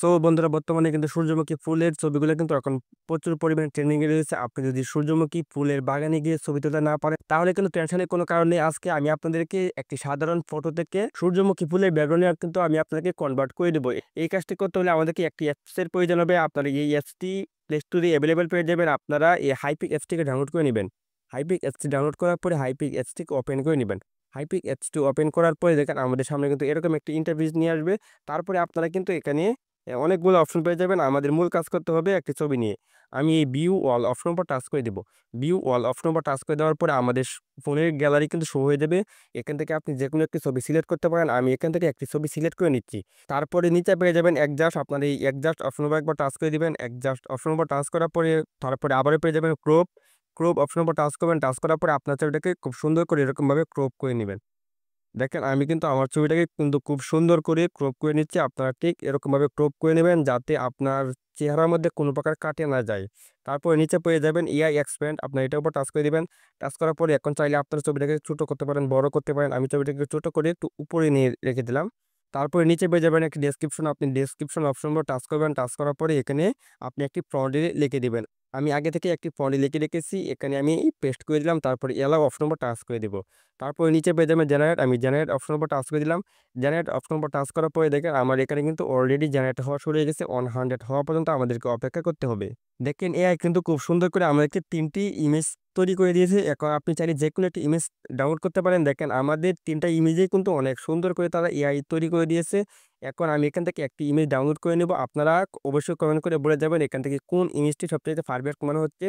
So বন্ধুরা, বর্তমানে কিন্তু সূর্যমুখী ফুলের ছবিগুলো কিন্তু এখন প্রচুর পরিমাণে ট্রেন্ডিং এ রয়েছে। আপনি যদি সূর্যমুখী ফুলের বাগানে গিয়ে ছবি তুলতে না পারেন, তাহলে কিন্তু টেনশনের কোনো কারণ নেই। আজকে আমি আপনাদেরকে একটি সাধারণ ফটো থেকে সূর্যমুখী ফুলের ব্যাকগ্রাউন্ডে কিন্তু আমি আপনাকে কনভার্ট করে দেবো। এই কাজটি করতে হলে আমাদেরকে একটি অ্যাপস এর প্রয়োজন হবে। আপনারা এই অ্যাপসটি প্লে স্টোরে অ্যাভেলেবল পেয়ে যাবেন। আপনারা এই হাইপিক অ্যাপসটিকে ডাউনলোড করে নেবেন। হাইপিক অ্যাপসটি ডাউনলোড করার পরে হাইপিক অ্যাপসটিকে ওপেন করে নেবেন। হাইপিক অ্যাপসটি ওপেন করার পরে দেখেন আমাদের সামনে কিন্তু এরকম একটি ইন্টারফেস নিয়ে আসবে। তারপরে আপনারা কিন্তু এখানে অনেকগুলো অপশন পেয়ে যাবেন। আমাদের মূল কাজ করতে হবে একটি ছবি নিয়ে। আমি এই ভিউ অল অপশনের উপর টাচ করে দেব। ভিউ অল অপশনের উপর টাচ করে দেওয়ার পরে আমাদের ফোনের গ্যালারি কিন্তু শো হয়ে যাবে। এখান থেকে আপনি যেকোনো একটি ছবি সিলেক্ট করতে পারেন। আমি এখান থেকে একটি ছবি সিলেক্ট করে নিচ্ছি। তারপরে নিচে পেয়ে যাবেন অ্যাডজাস্ট। আপনার এই অ্যাডজাস্ট অপশনের উপর একবার টাচ করে দিবেন। অ্যাডজাস্ট অপশনের উপর টাচ করার পরে তারপরে আবারও পেয়ে যাবেন ক্রপ। ক্রপ অপশনের উপর টাচ করবেন। টাচ করার পরে আপনার ছবিটাকে খুব সুন্দর করে এরকমভাবে ক্রপ করে নেবেন। দেখেন আমি কিন্তু আমার ছবিটাকে কিন্তু খুব সুন্দর করে ক্রপ করে নিচ্ছি। আপনারা ঠিক এরকমভাবে ক্রপ করে নেবেন যাতে আপনার চেহারার মধ্যে কোনো প্রকার কাটে না যায়। তারপরে নিচে পেয়ে যাবেন এআই এক্সপ্যান্ড। আপনার এটার উপর টাচ করে দিবেন। টাচ করার পরে এখন চাইলে আপনার ছবিটাকে ছোট করতে পারেন, বড় করতে পারেন। আমি ছবিটাকে ছোট করে একটু উপরে নিয়ে রেখে দিলাম। তারপরে নিচে পেয়ে যাবেন একটি ডেসক্রিপশন। আপনি ডেসক্রিপশন অপশন উপর টাচ করবেন। টাচ করার পরে এখানে আপনি একটি প্রম্পট লিখে দিবেন। আমি আগে থেকে একটি প্রম্পট লিখে রেখেছি, এখানে আমি পেস্ট করে দিলাম। তারপরে এলাও অপশন উপর টাচ করে দিব। তারপরে নিচে পেয়ে যাবেন জেনারেট। আমি জেনারেট অপশন উপর টাচ করে দিলাম। জেনারেট অপশন উপর টাচ করার পরে দেখেন আমার এখানে কিন্তু অলরেডি জেনারেট হওয়া শুরু হয়ে গেছে। 100 হওয়া পর্যন্ত আমাদেরকে অপেক্ষা করতে হবে। দেখেন এআই কিন্তু খুব সুন্দর করে আমাদেরকে 3টি ইমেজ তৈরি করে দিয়েছে। এখন আপনি চাইলে যেকোনো একটি ইমেজ ডাউনলোড করতে পারেন। দেখেন আমাদের 3টা ইমেজেই কিন্তু অনেক সুন্দর করে তারা এআই তৈরি করে দিয়েছে। এখন আমি এখান থেকে একটি ইমেজ ডাউনলোড করে নেব। আপনারা অবশ্যই কমেন্ট করে বলে যাবেন এখান থেকে কোন ইমেজটি সবচেয়ে পারফেক্ট মনে হচ্ছে।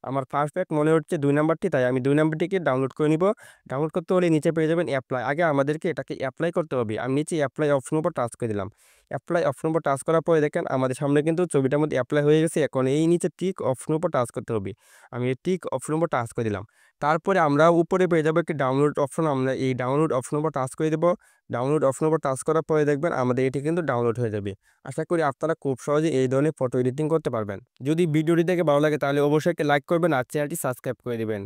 আমার পারফেক্ট মনে হচ্ছে 2 নাম্বারটি, তাই আমি 2 নাম্বারটিকে ডাউনলোড করে নিব। ডাউনলোড করতে হলে নিচে পেয়ে যাবেন অ্যাপ্লাই। আগে আমাদেরকে এটাকে অ্যাপ্লাই করতে হবে। আমি নিচে অ্যাপ্লাই অপশন উপর টাচ করে দিলাম। অ্যাপ্লাই অপশন উপর টাচ করার পরে দেখেন আমাদের সামনে কিন্তু ছবিটার মধ্যে অ্যাপ্লাই হয়ে গেছে। এখন এই নিচে টিক অপশন উপর টাচ করতে হবে। আমি এই টিক অপশন উপর টাচ করে দিলাম। তারপরে আমরা উপরে পেয়ে যাবো একটি ডাউনলোড অপশন। আমরা এই ডাউনলোড অপশন উপর টাচ করে দেবো। ডাউনলোড অপশন উপর টাচ করার পরে দেখবেন আমাদের এটি কিন্তু ডাউনলোড হয়ে যাবে। আশা করি আপনারা খুব সহজে এই ধরনের ফটো এডিটিং করতে পারবেন। যদি ভিডিওটি দেখে ভালো লাগে তাহলে অবশ্যই একটি লাইক করবেন আর চ্যানেলটি সাবস্ক্রাইব করে দিবেন।